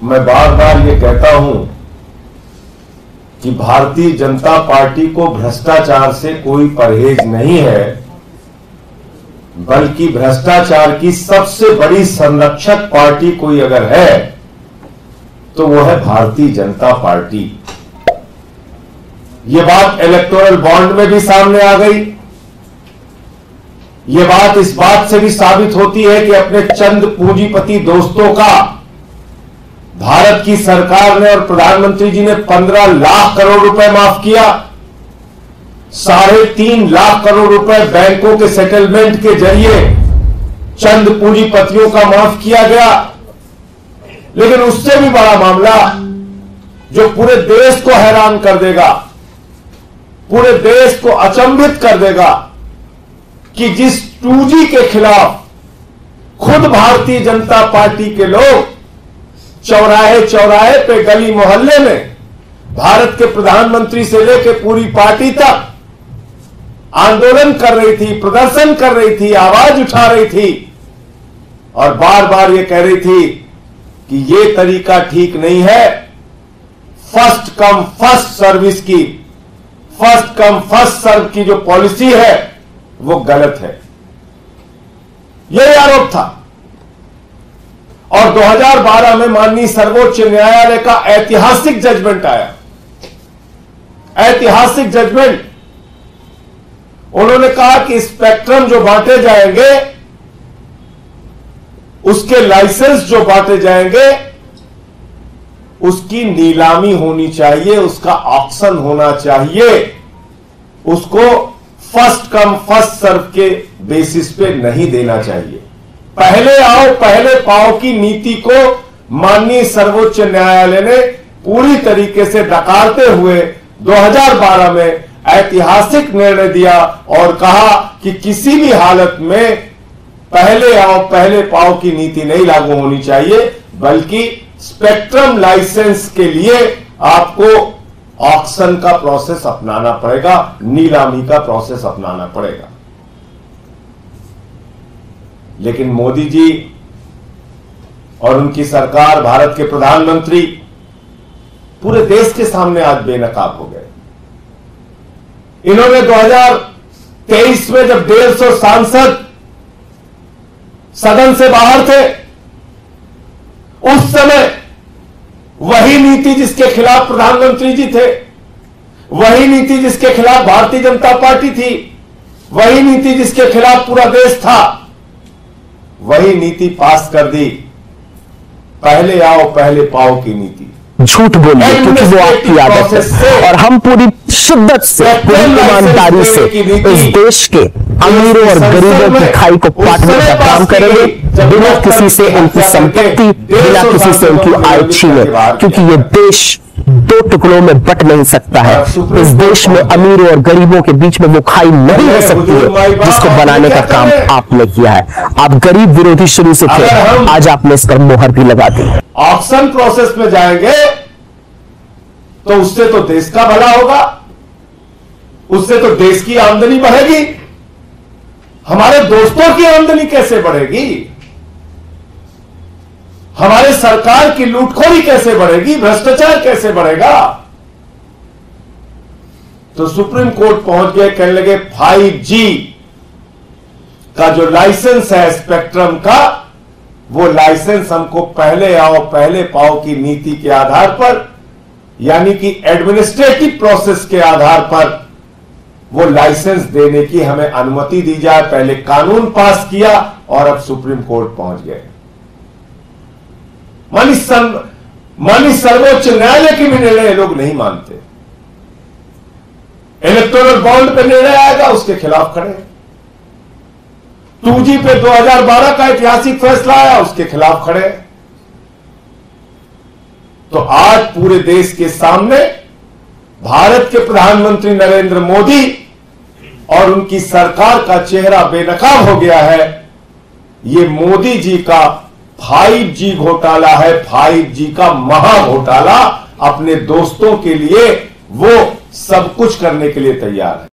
मैं बार बार ये कहता हूं कि भारतीय जनता पार्टी को भ्रष्टाचार से कोई परहेज नहीं है, बल्कि भ्रष्टाचार की सबसे बड़ी संरक्षक पार्टी कोई अगर है तो वो है भारतीय जनता पार्टी। ये बात इलेक्टोरल बॉन्ड में भी सामने आ गई। ये बात इस बात से भी साबित होती है कि अपने चंद पूंजीपति दोस्तों का भारत की सरकार ने और प्रधानमंत्री जी ने 15 लाख करोड़ रुपए माफ किया। 3.5 लाख करोड़ रुपए बैंकों के सेटलमेंट के जरिए चंद पूंजीपतियों का माफ किया गया। लेकिन उससे भी बड़ा मामला जो पूरे देश को हैरान कर देगा, पूरे देश को अचंभित कर देगा, कि जिस 2G के खिलाफ खुद भारतीय जनता पार्टी के लोग चौराहे चौराहे पे, गली मोहल्ले में भारत के प्रधानमंत्री से लेकर पूरी पार्टी तक आंदोलन कर रही थी, प्रदर्शन कर रही थी, आवाज उठा रही थी और बार बार ये कह रही थी कि ये तरीका ठीक नहीं है। फर्स्ट कम फर्स्ट सर्विस की, फर्स्ट कम फर्स्ट सर्व की जो पॉलिसी है वो गलत है, यह आरोप था। और 2012 में माननीय सर्वोच्च न्यायालय का ऐतिहासिक जजमेंट आया, ऐतिहासिक जजमेंट। उन्होंने कहा कि स्पेक्ट्रम जो बांटे जाएंगे, उसके लाइसेंस जो बांटे जाएंगे, उसकी नीलामी होनी चाहिए, उसका ऑक्शन होना चाहिए, उसको फर्स्ट कम फर्स्ट सर्व के बेसिस पे नहीं देना चाहिए। पहले आओ पहले पाओ की नीति को माननीय सर्वोच्च न्यायालय ने पूरी तरीके से नकारते हुए 2012 में ऐतिहासिक निर्णय दिया और कहा कि किसी भी हालत में पहले आओ पहले पाओ की नीति नहीं लागू होनी चाहिए, बल्कि स्पेक्ट्रम लाइसेंस के लिए आपको ऑक्शन का प्रोसेस अपनाना पड़ेगा, नीलामी का प्रोसेस अपनाना पड़ेगा। लेकिन मोदी जी और उनकी सरकार, भारत के प्रधानमंत्री पूरे देश के सामने आज बेनकाब हो गए। इन्होंने 2023 में जब 150 सांसद सदन से बाहर थे, उस समय वही नीति जिसके खिलाफ प्रधानमंत्री जी थे, वही नीति जिसके खिलाफ भारतीय जनता पार्टी थी, वही नीति जिसके खिलाफ पूरा देश था, वही नीति पास कर दी, पहले आओ पहले पाओ की नीति। झूठ बोलिए क्योंकि वो आपकी आदत है, और हम पूरी शिद्दत से, पूरी ईमानदारी से इस देश के अमीरों और गरीबों की खाई को काटने का काम करेंगे, बिना किसी से उनकी संपत्ति, बिना किसी से उनकी आय छीने, क्योंकि ये देश 2 टुकड़ों में बट नहीं सकता है। इस देश में अमीरों और गरीबों के बीच में वो खाई नहीं हो सकती है जिसको बनाने का काम आपने किया है। आप गरीब विरोधी शुरू से थे, आज आपने इस पर मोहर भी लगा दी। ऑक्शन प्रोसेस में जाएंगे तो उससे तो देश का भला होगा, उससे तो देश की आमदनी बढ़ेगी। हमारे दोस्तों की आमदनी कैसे बढ़ेगी? हमारे सरकार की लूटखोरी कैसे बढ़ेगी? भ्रष्टाचार कैसे बढ़ेगा? तो सुप्रीम कोर्ट पहुंच गए, कहने लगे 5G का जो लाइसेंस है स्पेक्ट्रम का, वो लाइसेंस हमको पहले आओ पहले पाओ की नीति के आधार पर, यानी कि एडमिनिस्ट्रेटिव प्रोसेस के आधार पर वो लाइसेंस देने की हमें अनुमति दी जाए। पहले कानून पास किया और अब सुप्रीम कोर्ट पहुंच गए। मानी सर्वोच्च न्यायालय की भी निर्णय लोग नहीं मानते। इलेक्टोरल बॉन्ड पे निर्णय आएगा, उसके खिलाफ खड़े। 2G पे 2012 का ऐतिहासिक फैसला आया, उसके खिलाफ खड़े। तो आज पूरे देश के सामने भारत के प्रधानमंत्री नरेंद्र मोदी और उनकी सरकार का चेहरा बेनकाब हो गया है। ये मोदी जी का 5G घोटाला है, 5G का महा घोटाला। अपने दोस्तों के लिए वो सब कुछ करने के लिए तैयार है।